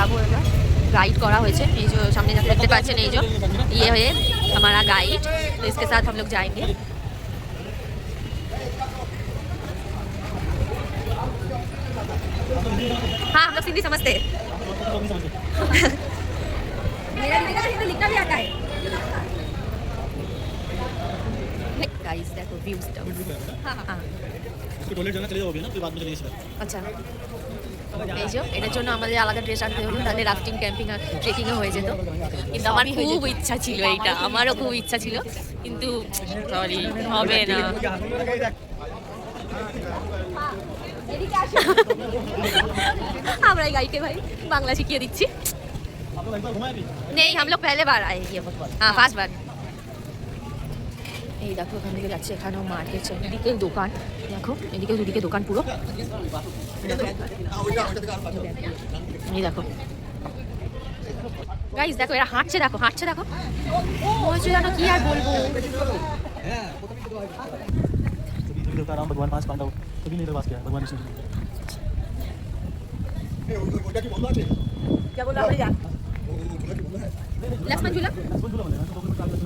যাবো এবার। गाइड करा हुए ये जो सामने जाते देखते पाচ্ছেন ये जो ये है हमारा गाइड, तो इसके साथ हम लोग जाएंगे। हाँ हम लोग सिंधी समझते हैं। मेरा हिंदी लिखना भी आता है। गाइस देखो व्यूज हाँ हाँ टॉयलेट जाना चले जाओगे ना, फिर बाद में चलेंगे सीधा। अच्छा এই যে এটার জন্য আমাদের আলাদা ড্রেস আনতে হলো, তাহলে রাফটিং ক্যাম্পিং আর ট্রেকিংও হয়ে যেত। কিন্তু আমার খুব ইচ্ছা ছিল এইটা, আমারও খুব ইচ্ছা ছিল, কিন্তু সরি হবে না। আমরা গাইডকে ভাই বাংলা শিখিয়ে দিচ্ছি। নেই हम लोग पहले बार आए ये, हाँ फास्ट बार। এই দেখো ওখান থেকে যাচ্ছে, এখানেও মার্কেট, এদিকে দোকান দেখো, এদিকে দুদিকে দোকান পুরো। এই দেখো গাইস দেখো এরা হাঁটছে, দেখো হাঁটছে, দেখো বলছো জানো কি আর বলবো। राम भगवान 5 पांडव कभी नहीं वास किया भगवान विष्णु क्या बोला आपने यार? लक्ष्मण झूला,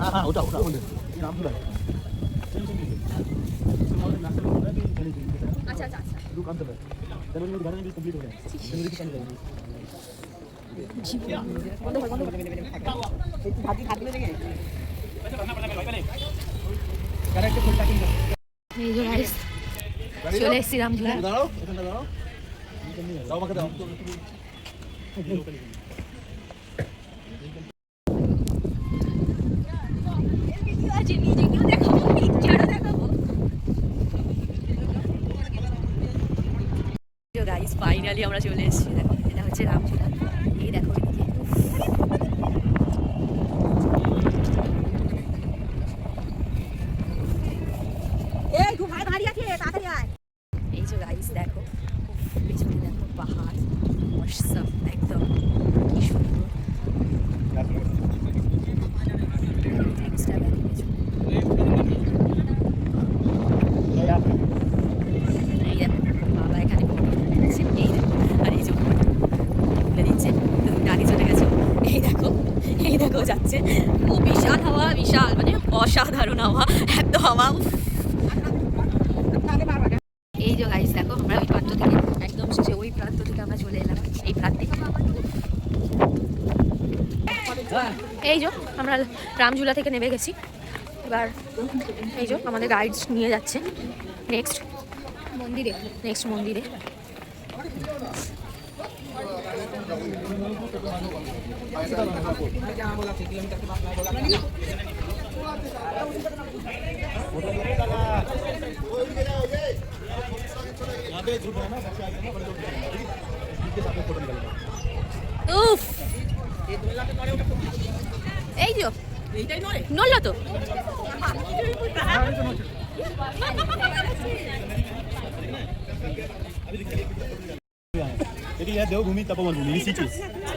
हां हां उठा उठा बोले राम झूला। अच्छा अच्छा अच्छा दो काम कर रहा है, चलो मेरे गाना भी कंप्लीट हो गया, मेरी की काम करेंगे। भागी भागी लेंगे करेक्ट फुल पैकिंग कर। এই যে গাইস চলে এসেছি রামঝুলা। দাঁড়াও এখানে দাঁড়াও, যাও আমাকে দাও। গাইস ফাইনালি আমরা চলে এসেছি, দেখো এটা হচ্ছে রামঝুলা। এই দেখো এদিকে এই যে গাইস দেখো পিছনে দেখো পাহাড়, অসম একদম কি সুন্দর। এই দেখো বাবা এখানে দিচ্ছে, এই দেখো আর এই যে তুলে দিচ্ছে, তুমি আগে চলে গেছো। এই দেখো যাচ্ছে, ও বিশাল হাওয়া, বিশাল মানে অসাধারণ হাওয়া, এত হাওয়া। এই যে গাইস দেখো আমরা ওই প্রান্ত থেকে একদম শেষে ওই প্রান্ত থেকে আমরা চলে এলাম এই প্রান্তে। এই যে আমরা রামঝুলা থেকে নেমে গেছি, এবার এই যে আমাদের গাইড নিয়ে যাচ্ছে নেক্সট মন্দিরে। উফ এই যে নড়লো তো। देखिए यह देवभूमि तपोवन भूमि ऋषिकेश,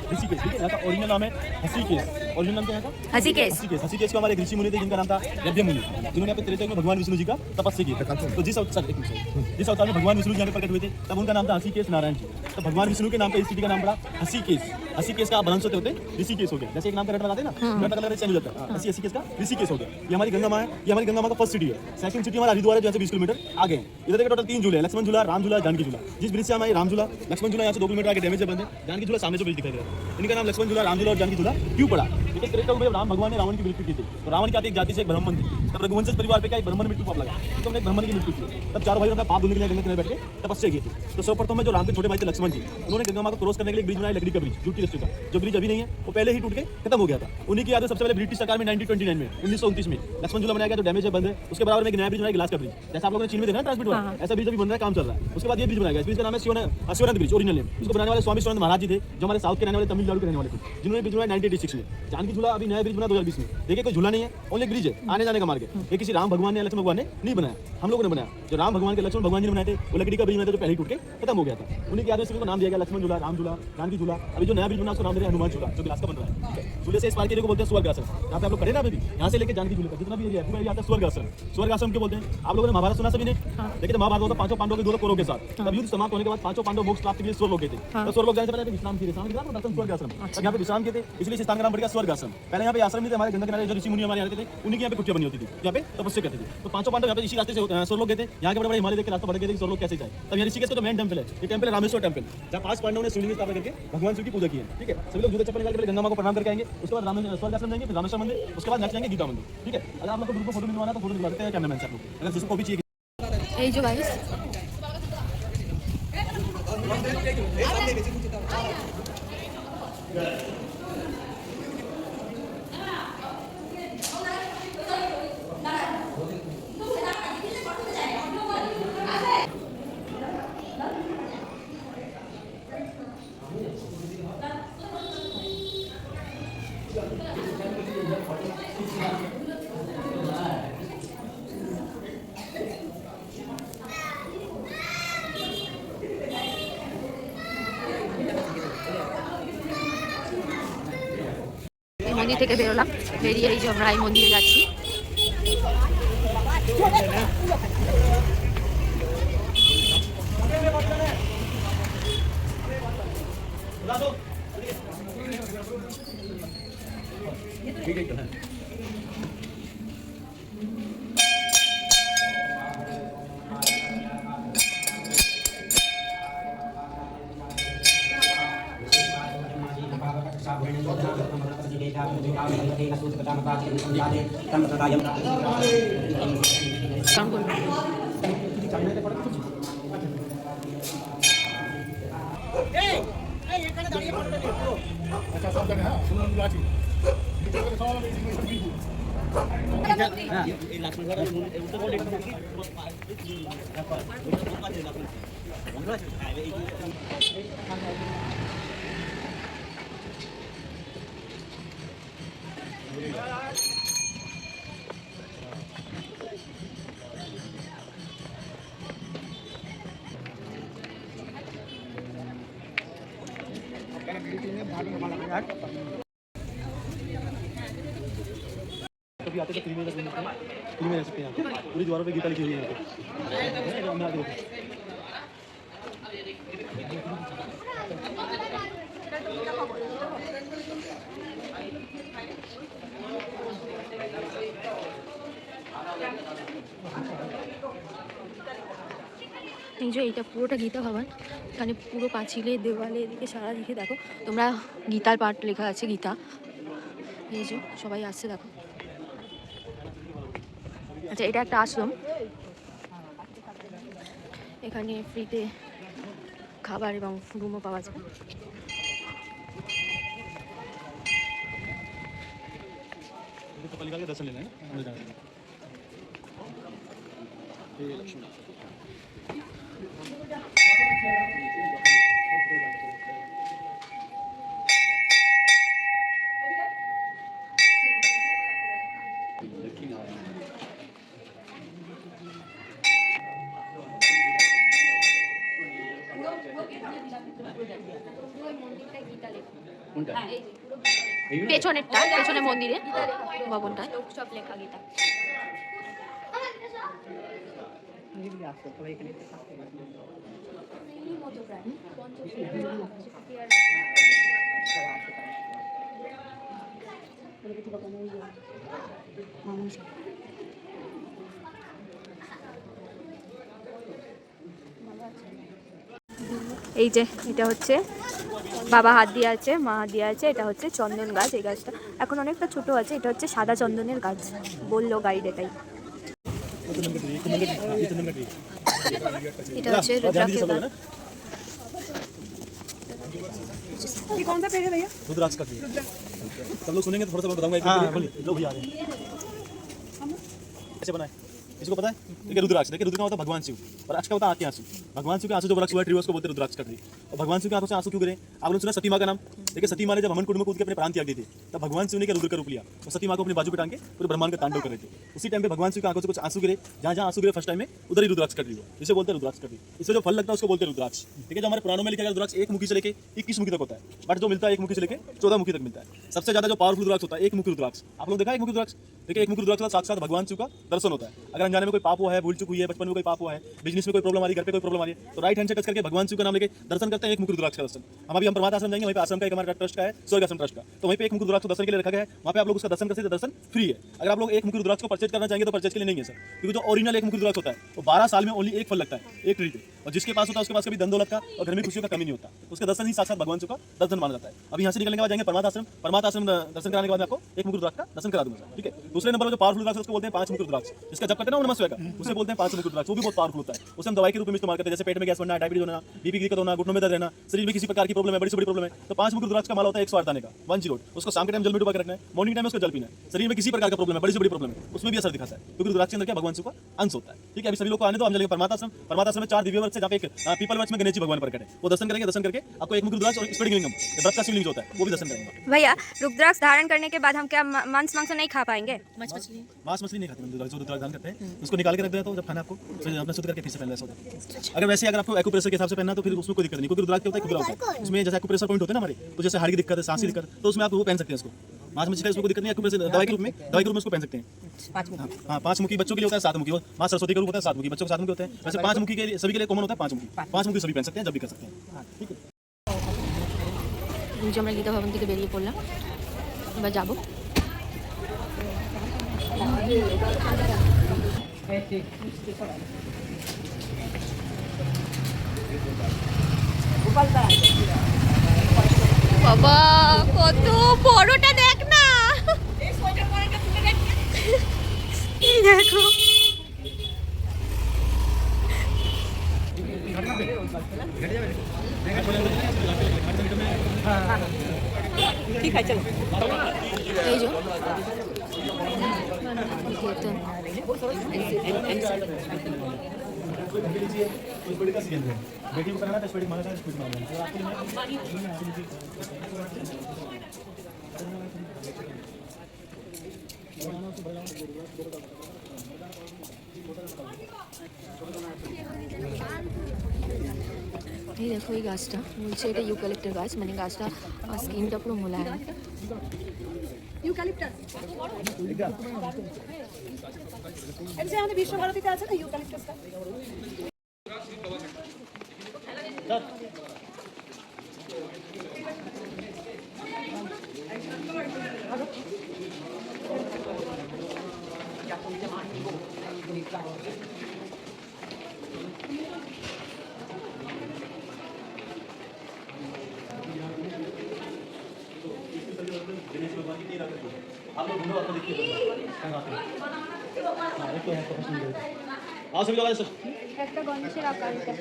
ठीक है। यहाँ का ओरिजिनल नाम है हसीकेश। ओरिजिनल नाम क्या है? हसीकेश। हसीकेश को हमारे ऋषि मुनि थे जिनका नाम था यज्ञ मुनि, जिन्होंने यहाँ पे त्रेता युग में भगवान विष्णु जी का तपस्या की। तो जिस अवतार में भगवान विष्णु जी यहाँ पे प्रकट हुए थे तब उनका नाम था हसीकेश नारायण जी। तो भगवान विष्णु के नाम पे इस सिटी का नाम पड़ा हसीकेश। हसीकेश का बंश होते ऋषिकेश हो गया, जैसे एक नाम का रट लगाते हैं ना, रट का चेंज हो जाता है, ऐसे हसीकेश का ऋषिकेश हो गया। ये हमारी गंगा माँ है, ये हमारी गंगा माँ का फर्स्ट सिटी है। सेकंड सिटी हमारा हरिद्वार है, जहाँ से 20 किलोमीटर आगे। इधर देखिए टोटल 3 झूले, लक्ष्मण झूला, राम झूला, जानकी झूला। जिस ब्रिज से हमारे राम झूला, लक्ष्मण झूला यहाँ से 2 किलोमीटर आगे डैमेज है बंद है, जानकी झूला सामने से ब्रिज दिखाई दे रहा है। इनका नाम लक्ष्मण झूला, राम झूला और जानकी झूला क्यों पड़ा? क्योंकि त्रेता युग में राम भगवान ने रावण की मृत्यु की थी। तो रावण की आती एक जाति से एक ब्राह्मण थी, तब रघुवंश परिवार पे क्या एक ब्राह्मण मृत्यु पाप लगा, तो हमने ब्राह्मण की मृत्यु की। तब चारों भाइयों ने पाप धुलने के लिए गंगा किनारे बैठ के तपस्या की थी। तो सर्वप्रथम में जो राम के छोटे भाई थे लक्ष्मण जी, उन्होंने गंगा माँ को क्रॉस करने के लिए ब्रिज बनाया, लकड़ी का ब्रिज, जूट की रस्सी का। जो ब्रिज अभी नहीं है वो पहले ही टूट के खत्म हो गया था। उन्हीं की याद सबसे पहले ब्रिटिश सरकार में 1929 में 1929 में लक्ष्मण झूला बनाया गया, जो डैमेज है बंद है। उसके बराबर में एक नया ब्रिज बनाया, ग्लास का ब्रिज, जैसा आप लोगों ने चीन में देखा ट्रांसमिट हुआ, ऐसा ब्रिज अभी बन रहा है, काम चल रहा है। उसके बाद ये ब्रिज बनाया गया, इस ब्रिज का नाम है शिवानंद ब्रिज, ओरिजिनल नेम। इसको बनाने वाले स्वामी शिवानंद महाराज जी थे, जो हमारे साउथ के रहने वाले, तमिलनाडु के रहने वाले थे, जिन्होंने ब्रिज बनाया 1986 में। जानकी जानकी झूला अभी नया ब्रिज बना 2020 में, देखिए कोई झूला नहीं है, ओनली ब्रिज है आने जाने का मार्ग है। ये किसी राम भगवान ने लक्ष्मण भगवान ने नहीं बनाया, हम लोगों ने बनाया। जो राम भगवान के लक्ष्मण भगवान जी ने बनाए थे वो लकड़ी का ब्रिज बनाया था, जो पहले ही टूट के खत्म हो गया था। उन्हीं के याद में इसको नाम दिया गया लक्ष्मण झूला, राम झूला, जानकी झूला। अभी जो नया ब्रिज बना उसको नाम दे रहे हैं हनुमान झूला, जो ग्लास का बन रहा है। झूले से इस पार के को बोलते हैं स्वर्ग आसन। यहाँ पे आप लोग खड़े ना अभी, यहाँ से लेके जानकी झूले जितना भी एरिया है पूरा एरिया आता है स्वर्ग आसन। स्वर्ग आसन क्यों बोलते हैं? आप लोगों ने महाभारत सुना सभी ने? देखिए तो महाभारत होता पांचों पांडवों के 2 कौरवों के साथ, तब युद्ध समाप्त होने के बाद पांचों पांडव मोक्ष प्राप्ति के लिए स्वर्ग गए थे। तो स्वर्ग जाने से पहले विश्राम किए, स्वर्ग आश्रम, यहाँ पे विश्राम किए थे, इसलिए इस स्थान का नाम पड़ गया स्वर्ग आश्रम। पहले यहाँ पे आश्रम नहीं थे, हमारे गंगा किनारे जो ऋषि मुनि हमारे आते थे उनकी यहाँ पे कुटिया बनी होती थी, यहाँ पे तपस्या करते थे। तो पांचों पांडव यहाँ पे इसी रास्ते से स्वर्ग गए थे। यहाँ के बड़े बड़े हिमालय देख के रास्ता बढ़ गए थे स्वर्ग कैसे जाए। तब यहाँ ऋषिकेश का जो मेन टेंपल है, ये टेंपल है रामेश्वर टेंपल, जहाँ 5 पांडवों ने शिवलिंग स्थापना करके भगवान शिव की पूजा की है। ठीक है, सभी लोग जूते चप्पल निकाल के गंगा मां को प्रणाम करके आएंगे, उसके बाद रामेश्वर स्वर्ग आश्रम जाएंगे, फिर रामेश्वर मंदिर, उसके बाद नेक्स्ट जाएंगे गीता मंदिर। ठीक है, अगर आप लोग को ग्रुप फोटो निकलवाना तो फोटो निकलवा सकते हैं कैमरामैन से आप लोग, अगर जिसको भी चाहिए। এই যে গাইস মন্দির থেকে বেরোলাম, বেরিয়ে এই যে আমরা এই মন্দিরে যাচ্ছি। कभी आते तो फ्री में रह सकते हैं, पूरी दीवारों पे गीता लिखी हुई है यहाँ पे। এই যে এইটা পুরোটা গীতা ভবন, এখানে পুরো পাঁচিলে দেওয়ালে এদিকে সারা দিকে দেখো তোমরা গীতার পাঠ লেখা আছে, গীতা। এই যে সবাই আসছে দেখো। আচ্ছা, এটা একটা আশ্রম, এখানে ফ্রিতে খাবার এবং রুমও পাওয়া যায়। दर्शन लेना है ना। পেছনেরটা, পেছনে মন্দিরে ভবনটা সব লেখা গীতা। এই যে এটা হচ্ছে বাবা হাত দিয়ে আছে, মা হাত দিয়ে আছে, এটা হচ্ছে চন্দন গাছ। এই গাছটা এখন অনেকটা ছোট আছে, এটা হচ্ছে সাদা চন্দনের গাছ বললো গাইড এটাই। এটা হচ্ছে रुद्राक्ष का। ये कौन सा पेड़ है भैया? रुद्राक्ष का पेड़। सब लोग सुनेंगे तो थोड़ा सा मैं बताऊंगा। एक लोग भी आ रहे हैं। कैसे बनाए? इसको पता है? देखिए रुद्राक्ष, देखिए रुद्र का होता है भगवान शिव और अक्ष का होता है आंखें आंसू। भगवान शिव के आंसू जो वृक्ष हुआ ट्री उसको बोलते हैं रुद्राक्ष का ट्री। और भगवान शिव के आंखों से आंसू क्यों गिरे? आप लोग सुना सती माँ का नाम? देखिए सती माँ ने जब हमन कुंड में कूद के अपने प्राण त्याग दिए थे तब भगवान शिव ने क्या रुद्र का रूप लिया और सती माँ को अपनी बाजू पे टांग के पूरे ब्रह्मांड का तांडव कर रहे थे। उसी टाइम पे भगवान शिव की आंखों से कुछ आंसू गिरे, जहाँ आंसू गिरे फर्स्ट टाइम में उधर ही रुद्राक्ष का ट्री हुआ, इसे बोलते हैं रुद्राक्ष का ट्री। इससे जो फल लगता है उसको बोलते हैं रुद्राक्ष। ठीक है, जो हमारे पुराणों में लिखा गया रुद्राक्ष एक मुखी से लेके 21 मुखी तक होता है, बट जो मिलता है एक मुखी से लेके 14 मुखी तक मिलता है। सबसे ज्यादा जो पावरफुल रुद्राक्ष होता है एक मुखी रुद्राक्ष। आप लोग देखा एक मुखी रुद्राक्ष? देखिए एक मुखी रुद्राक्ष का साक्षात भगवान शिव का दर्शन होता है। अगर अनजाने में कोई पाप हुआ है, भूल चूक हुई है, बचपन में कोई पाप हुआ है, बिजनेस में कोई प्रॉब्लम आ रही है, घर पे कोई प्रॉब्लम आ रही है, तो राइट हैंड से टच करके भगवान शिव का नाम लेके दर्शन करते हैं एक मुखी रुद्राक्ष का दर्शन। हम परमात्मा आश्रम जाएंगे, वहीं पे आश्रम का एक हमारा ट्रस्ट का है, स्वर्ग आश्रम ट्रस्ट का, तो वहीं पे एक मुखी रुद्राक्ष दर्शन के लिए रखा गया है। वहाँ पे आप लोग उसका दर्शन कर सकते हैं, दर्शन फ्री है। अगर आप लोग एक मुखी रुद्राक्ष को परचेज करना चाहेंगे तो परचेज के लिए नहीं है सर, क्योंकि जो ओरिजिनल एक मुखी रुद्राक्ष होता है वो 12 साल में ओनली एक फल लगता है एक ट्री पे, और जिसके पास होता है उसके पास कभी धन दौलत का और घर में खुशियों का कमी नहीं होता। उसका दर्शन ही साक्षात भगवान शिव का दर्शन माना जाता है। अभी यहाँ से निकलने के बाद जाएंगे परमात्मा आश्रम दर्शन कराने के बाद आपको एक मुखी रुद्राक्ष का दर्शन करा दूंगा। ठीक है, दूसरे नंबर पर जो पावरफुल रुद्राक्ष उसको बोलते हैं 5 मुखी रुद्राक्ष, जिसका जब करते हैं ना नमः शिवाय का, उसे बोलते हैं 5 मुखी रुद्राक्ष। वो भी बहुत पावरफुल होता है, उसे हम दवाई के रूप में इस्तेमाल करते हैं, जैसे पेट में गैस बनना, डायबिटीज होना, बीपी की दिक्कत होना, घुटनों में दर्द रहना, शरीर में किसी प्रकार की प्रॉब्लम है, बड़ी से बड़ी प्रॉब्लम है, तो 5 मुखी रुद्राक्ष का माला होता है 108 दाने का 10, उसको शाम के टाइम जल में डुबा के रखना है, मॉर्निंग टाइम में उसको जल पीना है। शरीर में किसी प्रकार का प्रॉब्लम है, बड़ी से बड़ी प्रॉब्लम है, उसमें भी असर दिखाता है, क्योंकि रुद्राक्ष के अंदर क्या भगवान शिव का अंश होता है। ठीक है, अभी सभी लोग को आने दो, हम चलेंगे परमात्मा आश्रम में 4 दिव्य वर्ष से, जहाँ पे एक पीपल वर्ष में गणेश जी भगवान प्रकट है, वो दर्शन करेंगे। दर्शन करके आपको एक मुखी रुद्राक्ष और स्फटिक लिंगम व्रत का शिवलिंग होता है वो भी दर्शन करेंगे। भैया रुद्राक्ष धारण करने के बाद हम क्या मांस मांस नहीं खा पाएंगे? मांस मछली नहीं खाते हम, जो रुद्राक्ष दान करते हैं उसको निकाल के रख देते हो, जब खाना आपको फिर अपने शुद्ध करके फिर से पहनना है। अगर वैसे अगर आपको एक्यूप्रेशर के हिसाब से पहनना तो फिर उसमें कोई दिक्कत नहीं, क्योंकि रुद्राक्ष होता है खुला होता है, उसमें जैसे एक्यूप्रेशर पॉइंट होते हैं ना हमारे, तो जैसे हार्ट की दिक्कत है, सांस की दिक्कत, तो उसमें आप वो पहन सकते हैं उसको। मांस मछली का उसको कोई दिक्कत नहीं, एक्यूप्रेशर दवाई के रूप में उसको पहन सकते हैं। हाँ 5 मुखी बच्चों के लिए होता है, 7 मुखी, माँ सरस्वती का रूप होता है, 7 मुखी बच्चों के 7 मुखी होते हैं। वैसे 5 मुखी के सभी के लिए कॉमन होता है 5 मुखी। 5 मुखी सभी पहन सकते हैं, जब भी कर सकते हैं। ठीक है, আমরা গীতা ভবন থেকে বেরিয়ে পড়লাম, এবার যাবো। বাবা কত বড়টা দেখ না, এই দেখো ठीक है चलो। এই যে बेटी का सीजन है, बेटी को कराना है स्पेडिक मांगना है, स्पेडिक मांगना है आपके এই দেখো এই গাছটা বলছে এটা ইউক্যালিপ্টাস গাছ, মানে গাছটা স্কিনটা পুরো মোলায়েম। ইউক্যালিপটাস এই যে আমাদের বিশ্বভারতীতে আছে না ইউক্যালিপটাসটা। आओ सभी लोग आ जाओ। একটা গণেশের আকারটা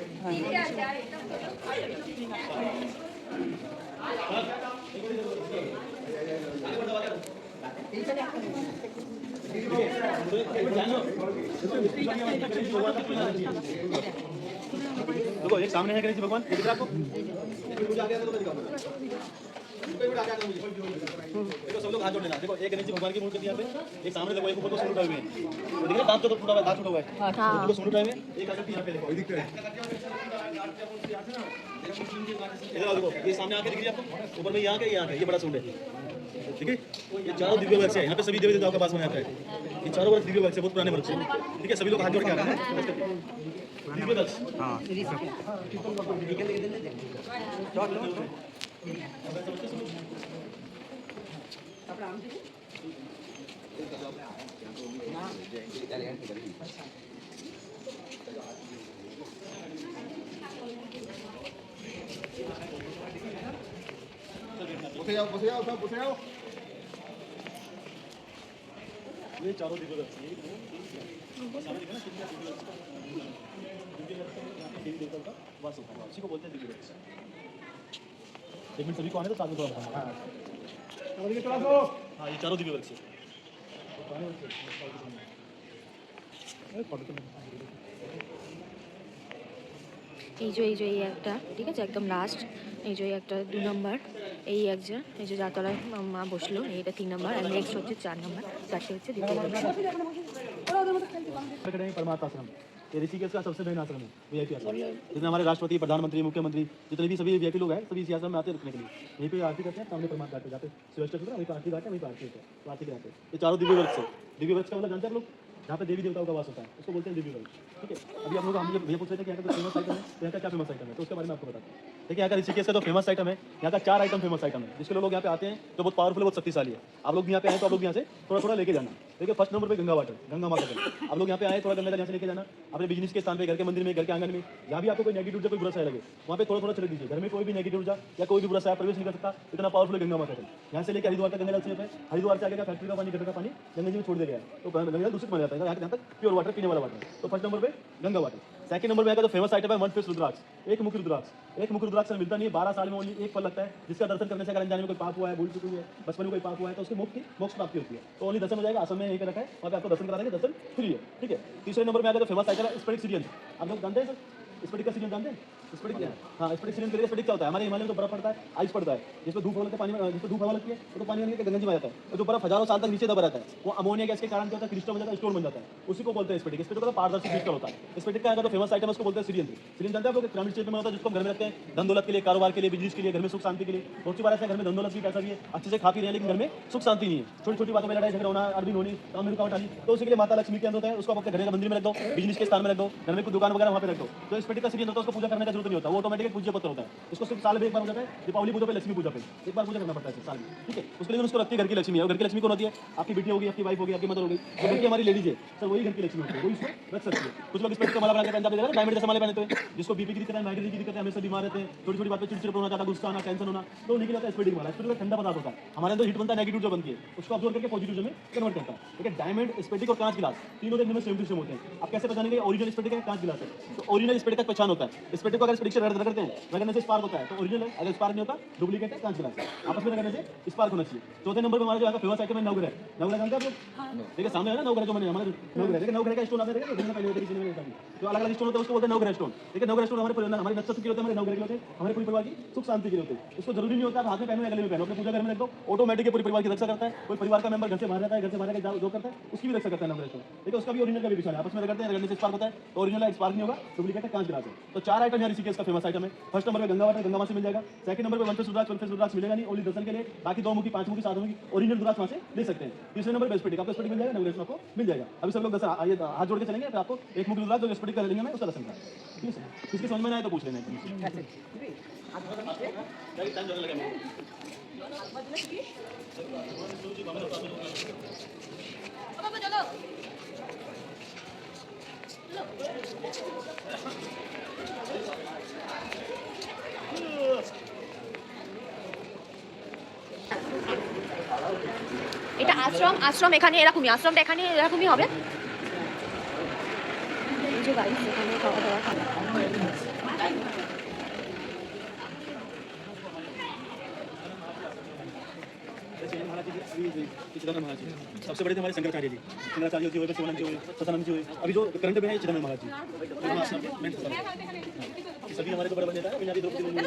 देखो एक सामने है गणेश जी भगवान, दिख रहा आपको? देखो सब लोग हाथ जोड़ लेना। देखो एक गणेश जी भगवान की मूर्ति यहाँ पे, एक सामने देखो, एक ऊपर को सूंड उठाए हुए हैं, दिख रहा है दांत तो टूटा हुआ है, दांत टूटा हुआ है, ऊपर को सूंड उठाए हुए हैं, एक आकृति यहाँ पे देखो दिख रहा है। इधर आओ, देखो ये सामने आके दिख रही है आपको, ऊपर में यहाँ के ये बड़ा सूंड है। ठीक है, ये चारों दिव्य वृक्ष है, यहाँ पे सभी देवी देवताओं का वास बना है। ये चारों वृक्ष दिव्य वृक्ष है, बहुत पुराने वृक्ष है। ठीक है, सभी लोग हाथ जोड़ के आ रहे हैं दिव्य वृक्ष। बसे आओ। ये चारों दिव्य वृक्ष है, देवी देवताओं का वास होता है, इसी को बोलते हैं दिव्य वृक्ष। एक मिनट सभी को आने तो साथ में थोड़ा बताऊंगा। हाँ ये चारों दिव्य वृक्ष है। এই যে এই একটা ঠিক আছে একদম লাস্ট, এই যে একটা 2 নম্বর, এই যে যাতলায় মা বসলো, এইটা 3 নম্বর, আর নেক্সট হচ্ছে 4 নম্বর, 4টে হচ্ছে দ্বিতীয় নম্বর। परमार्थ आश्रम ये ऋषिकेश का सबसे मेन आश्रम है, वीआईपी आश्रम, जिसमें हमारे राष्ट्रपति, प्रधानमंत्री, मुख्यमंत्री जितने भी सभी वीआईपी लोग हैं सभी इसी आश्रम में आते हैं रुकने के लिए। यहीं पे आरती करते हैं सामने परमार्थ घाट पे जाते हैं, शिवस्टर है वहीं पे आरती घाट है, वहीं पे आरती होता है, तो आरती कराते हैं। ये चारों दिव्य वृक्ष है। दिव्य वृक्ष का मतलब जानते हैं आप लोग, जहाँ पे देवी देवताओं का वास होता है उसको बोलते हैं दिव्य वृक्ष। ठीक है, अभी आप लोग हम भैया पूछ रहे थे कि यहाँ का फेमस आइटम है, तो यहाँ का क्या फेमस आइटम है, तो उसके बारे में आपको बताते हैं। देखिए यहाँ का ऋषिकेश का जो फेमस आइटम है, यहाँ का 4 आइटम फेमस आइटम है जिसके लोग यहाँ पे आते हैं, जो बहुत पावरफुल है, बहुत शक्तिशाली है। आप लोग यहाँ पे आए तो आप लोग यहाँ से थोड़ा थोड़ा लेके जाना। देखिए फर्स्ट नंबर पे गंगा वाटर, गंगा माता का, आप लोग यहाँ पे आए थोड़ा गंगा यहाँ से लेके जाना अपने बिजनेस के स्थान पे, घर के मंदिर में, घर के आंगन में, जहाँ भी आपको कोई नेगेटिव ऊर्जा, कोई बुरा सा लगे वहाँ पे थोड़ा थोड़ा छिड़क दीजिए। घर में कोई भी नेगेटिव ऊर्जा या कोई भी बुरा सा प्रवेश नहीं कर सकता, इतना पावरफुल है गंगा माता का। यहाँ से लेकर हरिद्वार तक गंगा जल से हरिद्वार से आगे का फैक्ट्री का पानी, गटर का पानी गंगा जी में छोड़ दिया गया है, तो गंगा जल दूषित बन जाता है। यहाँ तक प्योर वाटर, पीने वाला वाटर। तो फर्स्ट नंबर पे गंगा वाटर। सेकंड नंबर पे आएगा तो फेमस आइटम है वन फेस रुद्राक्ष, एक मुख रुद्राक्ष। एक मुख रुद्राक्ष मिलता नहीं है, 12 साल में ओनली एक फल लगता है, जिसका दर्शन करने से अगर अनजाने में कोई पाप हुआ है, भूल चुकी है, बचपन में कोई पाप हुआ है, तो उसके मोक्ष प्राप्ति होती है। तो ओनली दर्शन हो जाएगा, आश्रम में यहीं पे रखा है, वहाँ पे आपको दर्शन करा देंगे, दर्शन फ्री है। ठीक है, तीसरे नंबर में आएगा तो फेमस आइटम है स्फटिक सिरियन। आप लोग जानते हैं सर स्फटिक का सिरियन जानते हैं? स्फटिक क्या है? हाँ, स्फटिक सिरियन के स्फटिक क्या होता है? हमारे हिमालय में तो बर्फ पड़ता है, आइस पड़ता है, जिसमें धूप लगता है, पानी में जिसमें धूप हवा लगती है तो पानी में गंगा जी में आ जाता है, और जो बर्फ हजारों साल तक नीचे दबा रहता है वो अमोनिया गैस के कारण क्या होता है, क्रिस्टल बन जाता है, स्टोन बन जाता है, उसी को बोलते हैं स्फटिक। स्फटिक का पारदर्शी क्रिस्टल होता है। स्फटिक का जो फेमस आइटम है उसको बोलते हैं सिरियन। सिरियन जानते हैं आप लोग? पिरामिड शेप में होता है, जिसको घर में रखते हैं धन दौलत के लिए, कारोबार के लिए, बिजनेस के लिए, घर में सुख शांति के लिए। बहुत सी बार ऐसा घर में धन दौलत भी, पैसा भी है, अच्छे से खा पी रहे हैं, लेकिन घर में सुख शांति नहीं है, छोटी छोटी बातों में लड़ाई झगड़ा होना, अरबी होनी, काम में रुकावट आनी, तो उसके लिए माता लक्ष्मी के अंदर होता है, उसको अपने घर के मंदिर में रख दो, बिजनेस के स्थान में रख दो, घर में कोई दुकान वगैरह वहाँ पे रख दो। जो स्फटिक का सिरियन होता है उसको पूजा करने का जरूरत नहीं होता, वो ऑटोमेटिक पूज्य पत्र होता है। इसको सिर्फ साल में एक बार हो जाता है, दीपावली पूजा पे, लक्ष्मी पूजा पे एक बार पूजा करना पड़ता है साल में। ठीक है, उसके लिए उसको रखती है घर की लक्ष्मी है, और घर की लक्ष्मी कौन होती है? आपकी बेटी होगी, आपकी वाइफ होगी, आपकी मदर होगी, जो घर की हमारी लेडीज है सर, वही घर की लक्ष्मी होती है, वही उसको रख सकती है। कुछ लोग स्फटिक का माला बना के पहनते हैं, डायमंड जैसा माला पहनते हैं, जिसको बीपी की दिक्कत है, माइग्रेन की दिक्कत है, हमेशा बीमार रहते हैं, छोटी छोटी बात पे चिड़चिड़ होना, ज़्यादा गुस्सा आना, टेंशन होना, तो उन्हीं के लिए स्फटिक माला। स्फटिक ठंडा पदार्थ होता है, हमारे अंदर हीट बनता है, नेगेटिव जो बनती है उसको अब्जॉर्ब करके पॉजिटिव में कन्वर्ट करता है। ठीक है, डायमंड, स्फटिक और कांच गिलास तीनों देखने में सेम टू सेम होते हैं। आप कैसे पहचानेंगे ओरिजिनल स्फटिक है, कांच गिलास है? तो ओरिजिनल स्फटिक का पहचान होता है, स्फटिक को अगर स्फटिक से रगड़ते हैं, रगड़ने से स्पार्क होता है, तो ओरिजिनल है। अगर स्पार्क नहीं होता, डुप्लीकेट है, कांच गिलास है, आपस में रगड़ने से स्पार्क होना चाहिए। चौथे नंबर पर हमारा जो है फेमस आइटम है नवग्रह। नवग्रह जानते हैं आप लोग? देखिए सामने है ना नवग्रह, जो मैंने हमारे नवग्रह, देखिए नवग्रह का स्टोन आपने देखा पहले होते किसी ने जो अलग अलग स्टोन होते हैं उसको बोलते हैं नवग्रह स्टोन। देखिए नवग्रह स्टोन हमारे नक्षत्र के होते हैं, हमारे नवग्रह के होते हैं, हमारे पूरे परिवार की सुख शांति के होते हैं। उसको जरूरी नहीं होता हाथ में पहनो या गले में पहनो, अपने पूजा घर में रख दो, ऑटोमेटिक पूरे परिवार की रक्षा करता है। कोई परिवार का मेंबर घर से बाहर रहता है, घर से बाहर जो करता है उसकी भी रक्षा करता है नवग्रह स्टोन। देखिए उसका भी ओरिजिनल का भी पहचान है, आपस में रगड़ते हैं, रगड़ने से स्पार्क होता है, तो ओरिजिनल स्पार्क नहीं होगा, डुप्लीकेट है, कांच गिलास है। तो 4 आइटम है ऋषिकेश का फेमस आइटम है। फर्स्ट नंबर पे गंगा वाटर, गंगा मां से मिल जाएगा। सेकंड नंबर पे वन फेस रुद्राक्ष मिलेगा नहीं, ओनली दर्शन के लिए, बाकी 2 मुखी, 5 मुखी, 7 मुखी ओरिजिनल रुद्राक्ष वहां से ले सकते हैं। तीसरे नंबर पे स्फटिक, आपको स्फटिक मिल जाएगा, नवग्रह आपको मिल जाएगा। अभी सब लोग दस हाथ जोड़ के चलेंगे, फिर आपको एक मुखी रुद्राक्ष जो स्फटिक का लेंगे, मैं उसका दर्शन करेंगे। ठीक है, किसके समझ में आए तो पूछ लेना। এটা আশ্রম এখানে এরকমই, আশ্রমটা এখানে এরকমই হবে। এই যে গাইস এখানে খাওয়া দাওয়া चिदंबरम महाराज जी सबसे बड़े थे हमारे शंकराचार्य जी, शंकराचार्य जी हुए, शिवानंद जी हुए, सतानंद जी हुए, अभी जो करंट में है चिदंबरम महाराज जी, सभी हमारे तो बड़े बन जाता है। विनादी द्रौपदी मुर्मू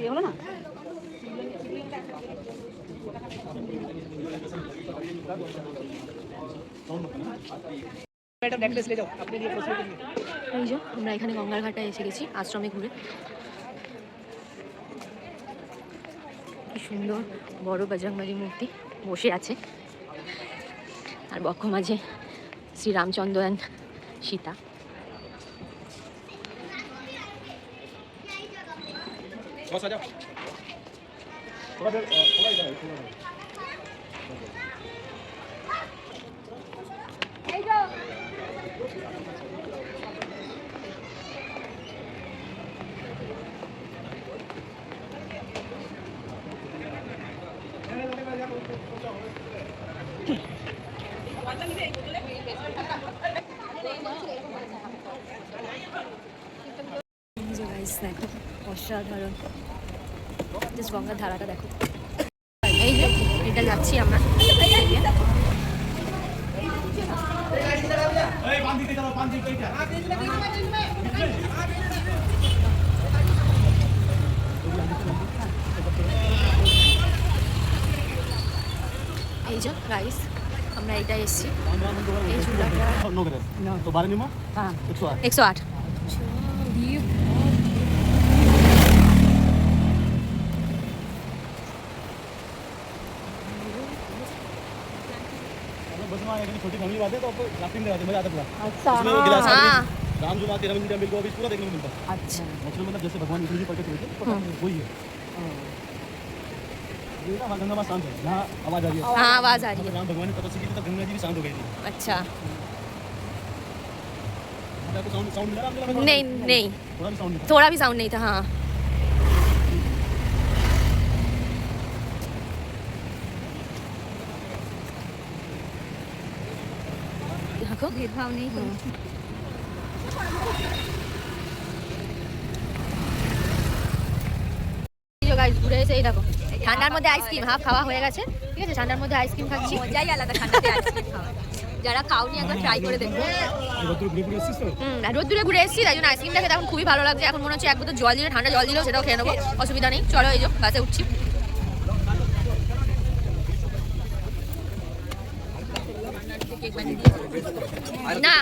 হলো না এটা নেকলেস ले जाओ अपने लिए प्रोसीड करिए। এই যে আমরা এখানে গঙ্গার ঘাটে এসে গেছি আশ্রমে ঘুরে। কি সুন্দর বড় বজরংবলী মূর্তি বসে আছে, আর বক্ষ মাঝে শ্রী রামচন্দ্র এন্ড সীতা। बस आ जाओ, थोड़ा देर थोड़ा इधर है, थोड़ा দেখো অসাধারণ, জাস্ট গঙ্গার ধারাটা দেখো। এই যে এটা যাচ্ছি আমরা, এই যে গাইস আমরা এটা এসেছি এই ঝুলাটা 9 ग्राम तो 12 निमा हाँ 108 108। बस में एक छोटी फैमिली बात है तो आपको राफ्टिंग कराते मजा आता पूरा। अच्छा उसमें वो गिलास हाँ। राम जो तेरा मिनट मिल को अभी पूरा देखने को मिलता है। अच्छा एक्चुअली मतलब जैसे भगवान विष्णु जी प्रकट हुए थे वही है। ये ना गंगा माँ शांत है, यहाँ आवाज आ रही है। हाँ आवाज आ रही है। राम भगवान ने तपस्या की थी तब गंगा जी भी शांत हो गई थी। अच्छा आपको साउंड साउंड मिला राम जी का? नहीं नहीं थोड़ा भी साउंड नहीं था। थोड़ा भी साउंड नहीं था। हाँ देखो भेदभाव नहीं कोई গাইস ঘুরে এসে এই দেখো ঠান্ডার মধ্যে আইসক্রিম হাফ খাওয়া হয়ে গেছে, ঠিক আছে। ঠান্ডার মধ্যে আইসক্রিম খাচ্ছি, মজাই আলাদা ঠান্ডাতে আইসক্রিম খাওয়া। যারা খাওনি একবার ট্রাই করে দেখো। রোদ্দুরে ঘুরে এসেছি তাই জন্য আইসক্রিমটা খেতে এখন খুবই ভালো লাগছে। এখন মনে হচ্ছে এক বোতল জল দিলে, ঠান্ডা জল দিলেও সেটাও খেয়ে নেবো, অসুবিধা নেই। চলো এই যে বাসে উঠছি। না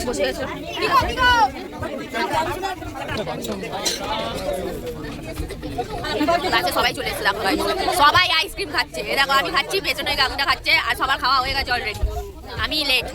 বসে গেছো গাছে সবাই চলে এসেছিলাম, সবাই আইসক্রিম খাচ্ছে। এরকম আমি খাচ্ছি, পেছনে গাগুটা খাচ্ছে, আর সবার খাওয়া হয়ে গেছে অলরেডি, আমি লেট।